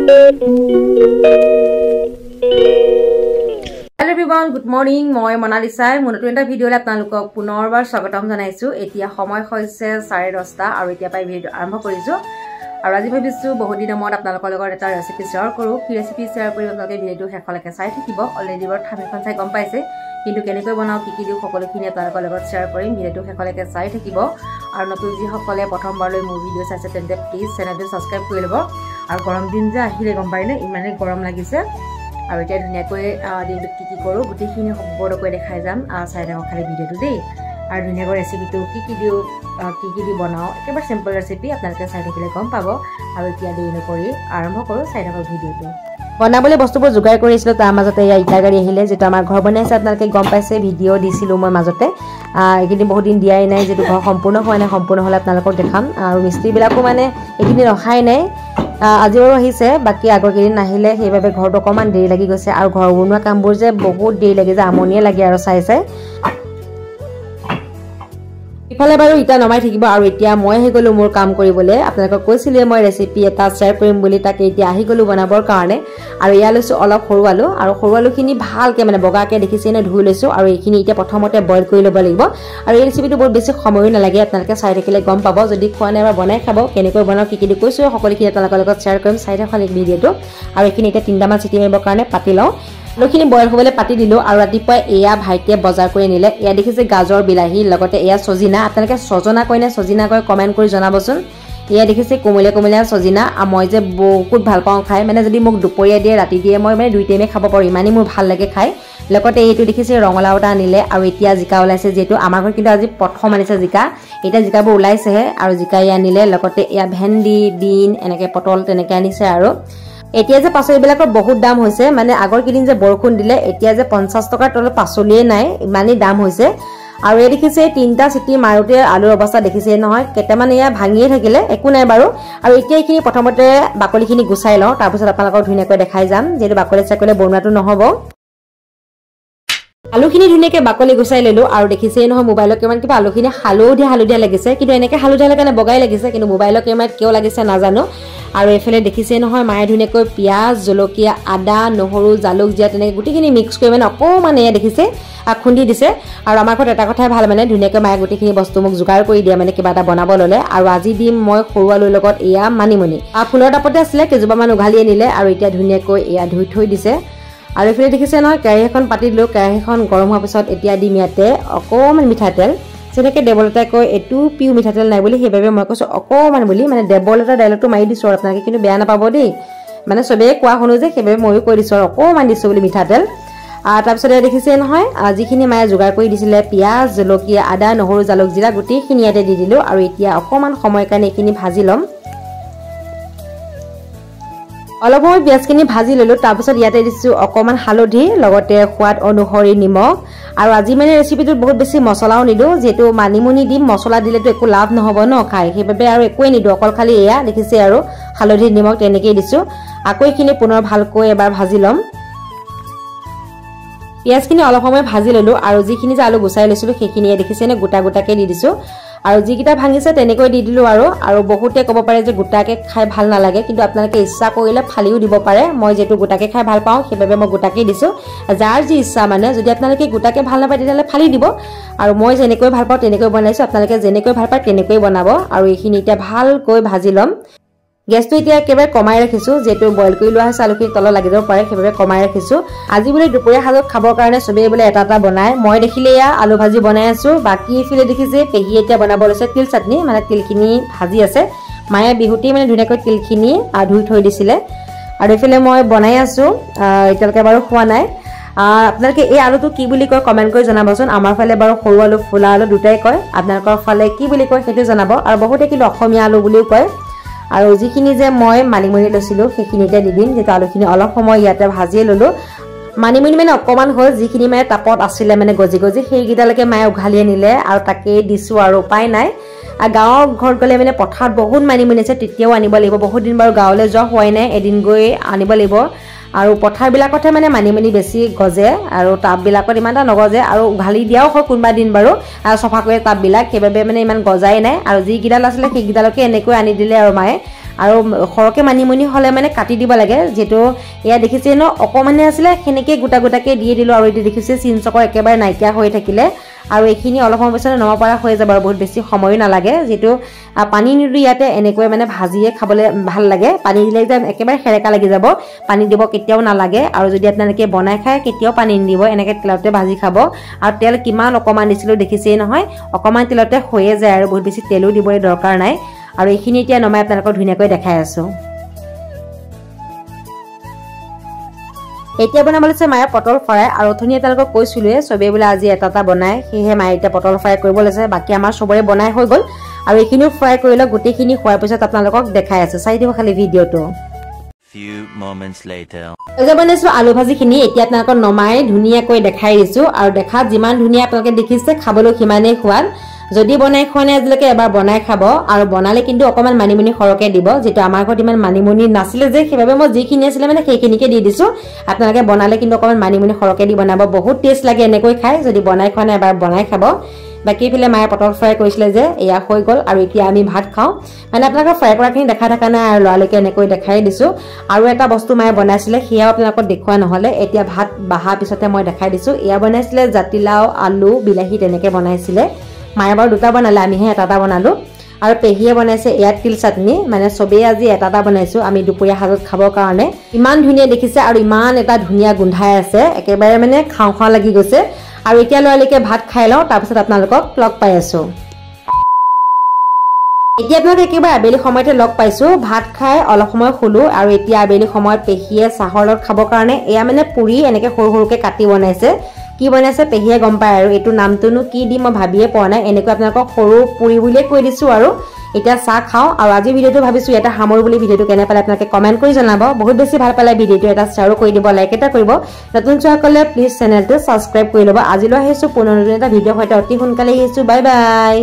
Hello everyone, good morning. মই মনালিসা নতুন এটা ভিডিঅ'লৈ আপোনালোকক পুনৰবাৰ স্বাগতম জনাইছো। এতিয়া সময় হৈছে 10:30 আৰু এতিয়া পাই ভিডিঅ' আৰম্ভ কৰিছো। আৰু আজি ভাবিছো বহুত দিনৰ মূৰত আপোনালোকৰ লগত এটা ৰেচিপি শ্বেয়াৰ কৰো। কি ৰেচিপি শ্বেয়াৰ কৰিম আপোনালোকে ভিডিঅ'টো শেষলৈকে চাই থাকিব। অলৰেডি বৰ থামিখন চাই গম পাইছে, কিন্তু কেনেকৈ বনাও কি দিও সকলোখিনি আপোনালোকৰ লগত শ্বেয়াৰ কৰিম। ভিডিঅ'টো শেষলৈকে চাই থাকিব। আৰু নতুন যিসকলে প্ৰথমবাৰলৈ মোৰ ভিডিঅ' চাইছে তেন্তে প্লিজ চেনেলটো সাবস্ক্ৰাইব কৰি ল'ব। আৰু গৰম দিন যে আহিলে গম পাইনে, ইমানেই গৰম লাগিছে। আৰু এতিয়া ধুনীয়াকৈ দিনটোত কি কৰোঁ গোটেইখিনি সম্পূৰ্ণকৈ দেখাই যাম। চাই থাকক খালি ভিডিঅ'টো দেই। আৰু ধুনীয়াকৈ ৰেচিপিটো কি দিওঁ কি দি বনাওঁ একেবাৰে চিম্পল ৰেচিপি, আপোনালোকে চাই থাকিলে গম পাব। আৰু এতিয়া দেৰি নকৰি আৰম্ভ কৰোঁ, চাই থাকক ভিডিঅ'টো। বনাবলৈ বস্তুবোৰ যোগাৰ কৰিছিলোঁ, তাৰ মাজতে এয়া ইটা গাড়ী আহিলে, যিটো আমাৰ ঘৰ বনাইছে আপোনালোকে গম পাইছে। ভিডিঅ' দিছিলোঁ মই মাজতে, এইকেইদিন বহুত দিন দিয়াই নাই, যিটো ঘৰ সম্পূৰ্ণ হোৱা নাই। সম্পূৰ্ণ হ'লে আপোনালোকক দেখাম। আৰু মিস্ত্ৰীবিলাকো মানে এইখিনি ৰখাই নাই, আজি বাৰু আহিছে, বাকী আগৰ কেইদিন নাহিলে, সেইবাবে ঘৰটো অকণমান দেৰি লাগি গৈছে। আৰু ঘৰ বনোৱা কামবোৰ যে বহুত দেৰি লাগি যায়, আমনিয়ে লাগে আৰু চাই চাই। ইফালে বাৰু ইটা নমাই থাকিব। আৰু এতিয়া মই আহি গ'লোঁ মোৰ কাম কৰিবলৈ। আপোনালোকক কৈছিলোঁ মই ৰেচিপি এটা শ্বেয়াৰ কৰিম বুলি, তাকে এতিয়া আহি গ'লোঁ বনাবৰ কাৰণে। আৰু এয়া লৈছোঁ অলপ সৰু আলু, আৰু সৰু আলুখিনি ভালকৈ মানে বগাকৈ দেখিছে নে ধুই লৈছোঁ। আৰু এইখিনি এতিয়া প্ৰথমতে বইল কৰি ল'ব লাগিব। আৰু এই ৰেচিপিটো বহুত বেছি সময়ো নালাগে, আপোনালোকে চাই থাকিলে গম পাব। যদি খোৱা নাই বা বনাই খাব, কেনেকৈ বনাওঁ কি কৈছোঁ সকলোখিনি আপোনালোকৰ লগত শ্বেয়াৰ কৰিম। চাই থাকক ভিডিঅ'টো। আৰু এইখিনি এতিয়া 3টামান চিটি মাৰিবৰ কাৰণে পাতি লওঁ। আলুখিনি বইল হ'বলৈ পাতি দিলোঁ। আৰু ৰাতিপুৱাই এয়া ভাইটিয়ে বজাৰ কৰি নিলে। এয়া দেখিছে গাজৰ, বিলাহী, লগতে এয়া চজিনা। আপোনালোকে ছজনা কয় নে চজিনা কয় কমেণ্ট কৰি জনাবচোন। এয়া দেখিছে কোমলীয়া কোমলীয়া চজিনা। মই যে বহুত ভাল পাওঁ খাই, মানে যদি মোক দুপৰীয়া দিয়ে ৰাতি দিয়ে মই মানে 2 টাইমে খাব পাৰোঁ, ইমানেই মোৰ ভাল লাগে খাই। লগতে এইটো দেখিছে ৰঙালাও এটা আনিলে। আৰু এতিয়া জিকা ওলাইছে, যিহেতু আমাৰ ঘৰত কিন্তু আজি প্ৰথম আনিছে জিকা। এতিয়া জিকাবোৰ ওলাইছেহে, আৰু জিকাই আনিলে। লগতে এয়া ভেন্দি, বিন, এনেকৈ পটল তেনেকৈ আনিছে। আৰু এতিয়া যে পাচলিবিলাকৰ বহুত দাম হৈছে, মানে আগৰ কেইদিন যে বৰষুণ দিলে, এতিয়া যে 50 টকাৰ তলত পাচলিয়ে নাই, ইমানেই দাম হৈছে। আৰু এই দেখিছে 3টা চিটি মাৰোতে আলুৰ অৱস্থা দেখিছে নহয়, কেইটামান এয়া ভাঙিয়ে থাকিলে, একো নাই বাৰু। আৰু এতিয়া এইখিনি প্ৰথমতে বাকলিখিনি গুচাই লওঁ, তাৰপিছত আপোনালোকক ধুনীয়াকৈ দেখাই যাম, যিহেতু বাকলি চাকলি বনোৱাটো নহ'ব। আলুখিনি ধুনীয়াকৈ বাকলি গুচাই ল'লোঁ। আৰু দেখিছেই নহয় মোবাইলৰ কেমেৰাত কিবা আলুখিনি হালধীয়া লাগিছে, কিন্তু এনেকৈ হালধীয়া লাগে বগাই লাগিছে, কিন্তু মোবাইলৰ কেমেৰাত কিয় লাগিছে নাজানো। আৰু এইফালে দেখিছেই নহয় মায়ে ধুনীয়াকৈ পিঁয়াজ, জলকীয়া, আদা, নহৰু, জালুক, জিৰা তেনেকৈ গোটেইখিনি মিক্স কৰি মানে অকণমান এয়া দেখিছে খুন্দি দিছে। আৰু আমাৰ ঘৰত এটা কথাই ভাল, মানে ধুনীয়াকৈ মায়ে গোটেইখিনি বস্তু মোক যোগাৰ কৰি দিয়ে, মানে কিবা এটা বনাব ল'লে। আৰু আজি দিম মই সৰু আলুৰ লগত এয়া মানিমুনি। ফুলৰ টাপতে আছিলে, কেইজোপামান উঘালি আনিলে। আৰু এতিয়া ধুনীয়াকৈ এয়া ধুই থৈ দিছে। আৰু এইফালে দেখিছে নহয় কেৰাহী এখন পাতি দিলোঁ। কেৰাহীখন গৰম হোৱাৰ পিছত এতিয়া দিম ইয়াতে অকণমান মিঠাতেল। যেনেকৈ দেৱলতাই কয় এইটো পিও মিঠাতেল নাই বুলি, সেইবাবে মই কৈছোঁ অকণমান বুলি, মানে দেৱলতা ডাইলগটো মাৰি দিছোঁ। আৰু আপোনালোকে কিন্তু বেয়া নাপাব দেই, মানে চবেই কোৱা শুনো যে, সেইবাবে ময়ো কৈ দিছোঁ আৰু অকণমান দিছোঁ বুলি মিঠাতেল। তাৰপিছত এয়া দেখিছে নহয় যিখিনি মায়ে যোগাৰ কৰি দিছিলে, পিঁয়াজ, জলকীয়া, আদা, নহৰু, জালুক, জিৰা গোটেইখিনি ইয়াতে দি দিলোঁ। আৰু এতিয়া অকণমান সময়ৰ কাৰণে এইখিনি ভাজি ল'ম। অলপ সময় পিঁয়াজখিনি ভাজি ল'লোঁ। তাৰপিছত ইয়াতে দিছোঁ অকণমান হালধি, লগতে সোৱাদ অনুসৰি নিমখ। আৰু আজি মানে ৰেচিপিটোত বহুত বেছি মছলাও নিদিওঁ, যিহেতু মানিমুনি দিম, মছলা দিলেতো একো লাভ নহ'ব ন খাই, সেইবাবে আৰু একোৱেই নিদিওঁ, অকল খালি এয়া দেখিছে আৰু হালধি নিমখ তেনেকেই দিছোঁ। আকৌ এইখিনি পুনৰ ভালকৈ এবাৰ ভাজি ল'ম। পিঁয়াজখিনি অলপ সময় ভাজি ল'লোঁ। আৰু যিখিনি যে আলু গুচাই লৈছিলোঁ সেইখিনি দেখিছেনে গোটা গোটাকৈ দি দিছোঁ। আৰু যিকেইটা ভাঙিছে তেনেকৈ দি দিলোঁ। আৰু বহুতে ক'ব পাৰে যে গোটাকৈ খাই ভাল নালাগে, কিন্তু আপোনালোকে ইচ্ছা কৰিলে ফালিও দিব পাৰে। মই যিহেতু গোটাকৈ খাই ভাল পাওঁ, সেইবাবে মই গোটাকৈ দিছোঁ। যাৰ যি ইচ্ছা, মানে যদি আপোনালোকে গোটাকৈ ভাল নাপায় তেতিয়াহ'লে ফালি দিব। আৰু মই যেনেকৈ ভাল পাওঁ তেনেকৈ বনাইছোঁ, আপোনালোকে যেনেকৈ ভাল পায় তেনেকৈ বনাব। আৰু এইখিনি এতিয়া ভালকৈ ভাজি ল'ম। গেছটো এতিয়া একেবাৰে কমাই ৰাখিছোঁ, যিহেতু বইল কৰি লোৱা হৈছে আলুখিনি তলত লাগি যাব পাৰে, সেইবাবে কমাই ৰাখিছোঁ। আজি বোলে দুপৰীয়া সাজত খাবৰ কাৰণে চবেই বোলে এটা এটা বনায়। মই দেখিলে এয়া আলু ভাজি বনাই আছোঁ। বাকী এইফালে দেখিছে পেহীয়ে এতিয়া বনাব লৈছে তিল চাটনি, মানে তিলখিনি ভাজি আছে। মায়ে বিহুতেই মানে ধুনীয়াকৈ তিলখিনি ধুই থৈ দিছিলে। আৰু এইফালে মই বনাই আছোঁ, এতিয়ালৈকে বাৰু খোৱা নাই। আপোনালোকে এই আলুটো কি বুলি কয় কমেণ্ট কৰি জনাবচোন। আমাৰ ফালে বাৰু সৰু আলু, ফুলা আলু দুটাই কয়, আপোনালোকৰ ফালে কি বুলি কয় সেইটো জনাব। আৰু বহুতে কিন্তু অসমীয়া আলু বুলিও কয়। আৰু যিখিনি যে মই মানিমুনি লৈছিলোঁ সেইখিনিতে দি দিম, যিহেতু আলুখিনি অলপ সময় ইয়াতে ভাজিয়ে ল'লোঁ। মানিমুনি মানে অকণমান হ'ল, যিখিনি মানে তাপত আছিলে মানে গজি সেইকেইটালৈকে মায়ে উঘালি আনিলে। আৰু তাকেই দিছোঁ, আৰু উপায় নাই। গাঁৱৰ ঘৰত গ'লে মানে পথাৰত বহুত মানিমুনি আছে, তেতিয়াও আনিব লাগিব। বহুত দিন বাৰু গাঁৱলৈ যোৱা হোৱাই নাই, এদিন গৈ আনিব লাগিব। আৰু পথাৰবিলাকতহে মানে মানিমুনি বেছি গজে, আৰু টাববিলাকত ইমান এটা নগজে। আৰু উঘালি দিয়াও হয় কোনোবা দিন বাৰু, চফা কৰি টাববিলাক, সেইবাবে মানে ইমান গজাই নাই। আৰু যিকেইডাল আছিলে সেইকেইডালকে এনেকৈ আনি দিলে আৰু মায়ে। আৰু খৰকে মানিমুনি হলে মানে কাটি দিব লাগে যেটো এয়া দেখিছে ন অকমানে আছিল হেনেকে গুটা গুটাকে দিয়ে দিলো আৰু এটি দেখিছে চিনচকৰ একেবাৰে নাইকিয়া হৈ থাকিলে আৰু এখিনি অলপ সময় পিছত নমা পৰা হৈ যাব আৰু বহুত বেছি সময় নালাগে যেটো পানী নিদু ইয়াতে এনেকৈ মানে ভাজিয়ে খাবলে ভাল লাগে পানী দিলে যে একেবাৰে হেৰেকা লাগি যাব পানী দিব কেতিয়াও নালাগে আৰু যদি আপোনালোকে বনাই খায় কেতিয়াও পানী নিদিব এনেকে তেলতে ভাজি খাব আৰু তেল কিমান অকমান দিছিলো দেখিছেই নহয় অকমান তেলতে হৈয়ে যায় আৰু বহুত বেছি তেলো দিবই দৰকাৰ নাই আৰু এখিনি এতিয়া নমাই আপোনালোকক ধুনীয়াকৈ দেখাই আছো এতিয়া বনাবলৈছে মায়ে পটল ফ্ৰাই আৰু ধুনীয়া তেওঁলোকক কৈছিলোৱে সবে বোলে আজি এটা বনাই হেহে মায়ে এতিয়া পটল ফ্ৰাই কৰিব লৈছে বাকি আমাৰ সবৰে বনাই হৈ গল আৰু এখিনিও ফ্ৰাই কৰিলে গুটেখিনি খোৱাৰ পিছত আপোনালোকক দেখাই আছো চাই দিব খালি ভিডিওটো few moments later এজে বনাইছো আলু ভাজি খিনি এতিয়া আপোনালোকক নমাই ধুনীয়াকৈ দেখাই দিছো আৰু দেখাত যিমান ধুনীয়া আপোনালোকে দেখিছে খাবলৈ কিমানে খোৱাদ যদি বনাই খোৱানে আজিলৈকে এবাৰ বনাই খাব আৰু বনালে কিন্তু অকমান মানিমুনি খৰকে দিব যেটো আমাৰ ঘৰত ইমান মানিমুনি নাছিলে যে সেইবাবে মই যিখিনি আছিল মানে সেইখিনিকে দি দিছো আপোনালোকে বনালে কিন্তু অকমান মানিমুনি খৰকে দি বনাব বহুত টেষ্ট লাগে এনেকৈ খাই যদি বনাই খোৱানে এবাৰ বনাই খাব বাকি ফিলে মায়ে পটল ফ্ৰাই কৰিছিলে যে এয়া হৈ গল আৰু এতিয়া আমি ভাত খাও মানে আপোনালোকে ফ্ৰাই কৰাখিনি দেখা থকা নাই আৰু লৰালৈকে এনেকৈ দেখাই দিছো আৰু এটা বস্তু মায়ে বনাইছিলে হিয়া আপোনালোকক দেখুৱা নহলে এতিয়া ভাত বাহা পিছতে মই দেখাই দিছো এয়া বনাইছিলে জাতিলাও আলু বিলাহী তেনেকে বনাইছিলে মায়ে বাৰু দুটা বনালে আমিহে এটা বনালো আৰু পেহিয়ে বনাইছে এয়া তিল চাটনি মানে সবে আজি এটা বনাইছো আমি দুপৰীয়া হাজত খাবৰ কাৰণে ইমান ধুনীয়া দেখিছে আৰু ইমান এটা ধুনীয়া গোন্ধাই আছে একেবাৰে মানে খাও খাও লাগি গৈছে আৰু এতিয়া লৰালৈকে ভাত খাই লও তাৰ পিছত আপোনালোকক লগ পাই আছো এতিয়া আপোনালোকে একেবাৰে আবেলি সময়তে লগ পাইছো ভাত খাই অলপ সময় খুলো আৰু এতিয়া আবেলি সময়ত পেহিয়ে চাহৰ লগত খাবৰ কাৰণে এয়া মানে পুৰি এনেকে সৰু সৰুকে কাটি বনাইছে কি বনাইছে পেহিয়ে গম পায় আৰু এটো নামটোনো কি দি মই ভাবিয়ে পোৱা নাই এনেকৈ আপোনালোকক সৰু পুৰি বুলিয়ে কৈ দিছো আৰু এতিয়া চাহ খাও আৰু আজি ভিডিওটো ভাবিছো এটা হামৰ বুলি ভিডিওটো কেনে পালে আপোনালোকে কমেন্ট কৰি জনাব বহুত বেছি ভাল পালে ভিডিওটো এটা শেয়াৰ কৰি দিব লাইক এটা কৰিব নতুন চোৱাসকলে প্লিজ চেনেলটো সাবস্ক্ৰাইব কৰি লব আজিলৈ আহিছো পুনৰ এটা ভিডিও হয়তো অতি সোনকালে আহিছো বাই বাই